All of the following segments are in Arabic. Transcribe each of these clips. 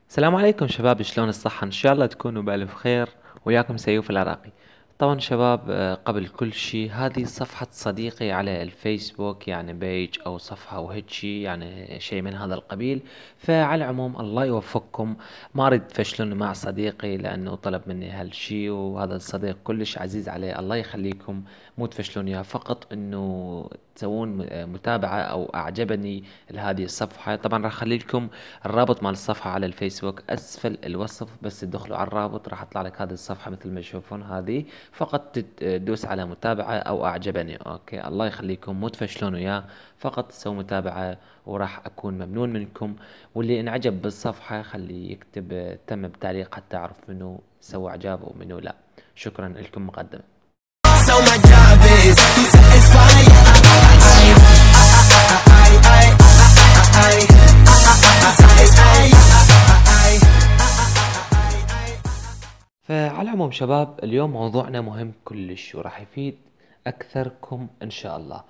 السلام عليكم شباب، شلون الصحة؟ إن شاء الله تكونوا بألف خير. وياكم سيوف العراقي. طبعا شباب، قبل كل شيء هذه صفحة صديقي على الفيسبوك، يعني بيج أو صفحة أو هيك شيء، يعني شيء من هذا القبيل. فعلى العموم الله يوفقكم. ما أريد تفشلون مع صديقي لأنه طلب مني هالشيء، وهذا الصديق كلش عزيز عليه، الله يخليكم. مو تفشلون يا فقط إنه تسوون متابعة أو أعجبني لهذه الصفحة. طبعا راح أخلي لكم الرابط مال الصفحة على الفيسبوك أسفل الوصف، بس تدخلوا على الرابط راح تطلع لك هذه الصفحة مثل ما تشوفون هذه. فقط تدوس على متابعة أو أعجبني. أوكي، الله يخليكم، مو تفشلون وياه، فقط تسووا متابعة وراح أكون ممنون منكم. واللي انعجب بالصفحة خلي يكتب تم بتعليق حتى أعرف منو سوى إعجاب ومنو لا. شكرا لكم مقدما. So my job is to satisfy فعلى العموم شباب، اليوم موضوعنا مهم كلش وراح يفيد أكثركم إن شاء الله.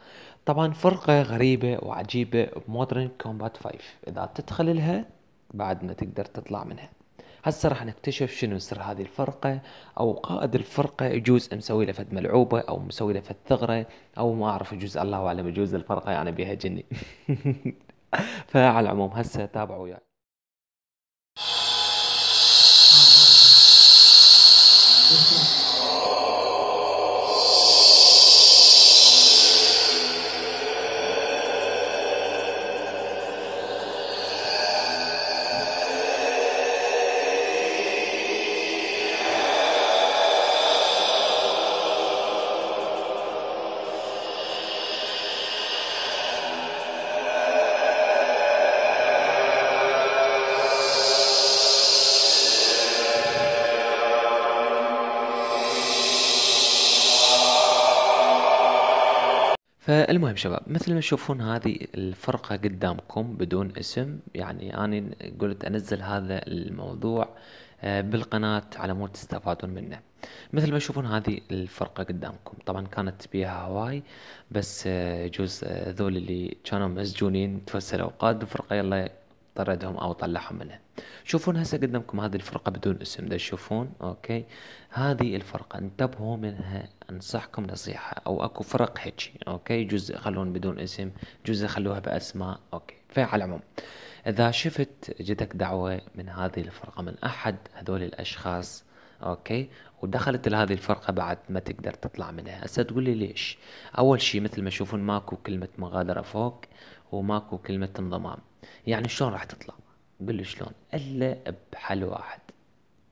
طبعا فرقة غريبة وعجيبة بمودرن كومبات 5، إذا تدخل لها بعد ما تقدر تطلع منها. هسه راح نكتشف شنو سر هذه الفرقة، أو قائد الفرقة يجوز مسوي له فد ملعوبة أو مسوي له فد ثغرة، أو ما أعرف، يجوز الله أعلم، يجوز الفرقة يعني بيها جني. فعلى العموم هسه تابعوا وياي. فالمهم شباب، مثل ما تشوفون هذه الفرقة قدامكم بدون اسم. يعني أنا قلت أنزل هذا الموضوع بالقناة على مود تستفادون منه. مثل ما تشوفون هذه الفرقة قدامكم، طبعا كانت بيها هواي، بس يجوز ذول اللي كانوا مسجونين تفسروا قائد الفرقة، يلا طردهم او طلعهم منها. شوفون هسه قدامكم هذه الفرقة بدون اسم، دا تشوفون. اوكي، هذه الفرقة انتبهوا منها، انصحكم نصيحة. او اكو فرق هيك، اوكي، جزء يخلون بدون اسم، جزء يخلوها باسماء. اوكي، فعلى العموم اذا شفت جتك دعوة من هذه الفرقة من احد هذول الاشخاص، اوكي، ودخلت لهذه الفرقة بعد ما تقدر تطلع منها، هسه تقول لي ليش؟ اول شي مثل ما تشوفون ماكو كلمة مغادرة فوق، وماكو كلمة انضمام. يعني شلون راح تطلع؟ قل لي شلون؟ الا بحل واحد،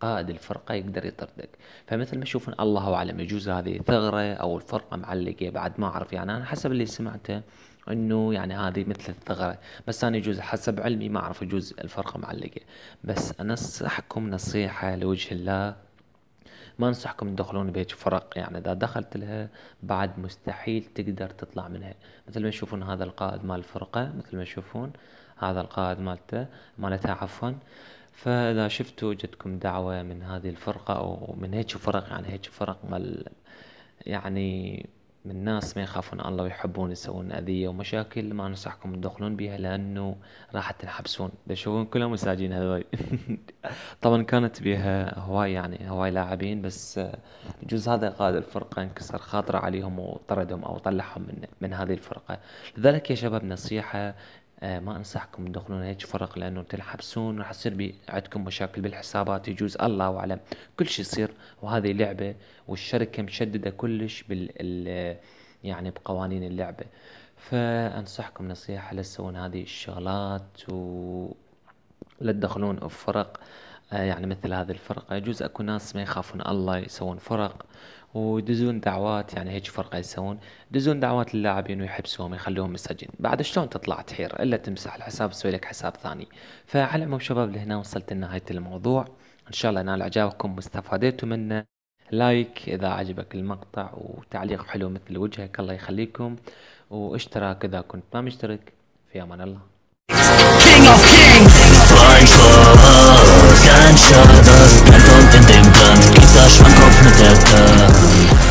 قائد الفرقة يقدر يطردك. فمثل ما تشوفون الله اعلم، يجوز هذه ثغرة او الفرقة معلقة، بعد ما اعرف، يعني انا حسب اللي سمعته انه يعني هذه مثل الثغرة، بس انا يجوز حسب علمي ما اعرف، يجوز الفرقة معلقة. بس انصحكم نصيحة لوجه الله، ما انصحكم تدخلون بهيج فرق. يعني اذا دخلت لها بعد مستحيل تقدر تطلع منها. مثل ما تشوفون هذا القائد مال الفرقة، مثل ما تشوفون هذا القائد مالتها عفوا. فاذا شفتوا جتكم دعوة من هذه الفرقة او من هيك فرق، يعني هيك فرق مال، يعني من ناس ما يخافون الله ويحبون يسوون أذية ومشاكل، ما ننصحكم تدخلون بيها لأنه راح تنحبسون. بشوفون كلهم مساجين هذول. طبعا كانت بيها هواي، يعني هواي لاعبين، بس بجوز هذا قائد الفرقة انكسر خاطره عليهم وطردهم أو طلعهم من هذه الفرقة. لذلك يا شباب نصيحة، ما انصحكم تدخلون هيك فرق لانه تنحبسون، راح يصير عندكم مشاكل بالحسابات، يجوز الله اعلم كل شيء يصير. وهذه لعبة، والشركة مشددة كلش يعني بقوانين اللعبة. فانصحكم نصيحة، لا تسوون هذه الشغلات لا تدخلون بفرق. يعني مثل هذه الفرقة، يجوز اكو ناس ما يخافون الله يسوون فرق ويدزون دعوات، يعني هيك فرقة يسوون، يدزون دعوات للاعبين ويحبسوهم يخلوهم مسجين. بعد شلون تطلع تحير الا تمسح الحساب تسوي لك حساب ثاني. فعلى العموم شباب، لهنا وصلت لنهاية الموضوع. ان شاء الله نال اعجابكم واستفادتوا منه. لايك اذا عجبك المقطع، وتعليق حلو مثل وجهك، الله يخليكم، واشتراك اذا كنت ما مشترك. في امان الله. King of Kings. Flying Colors, Gunshots, Mental in dem Brand, dieser Schwankopf mit der Tat.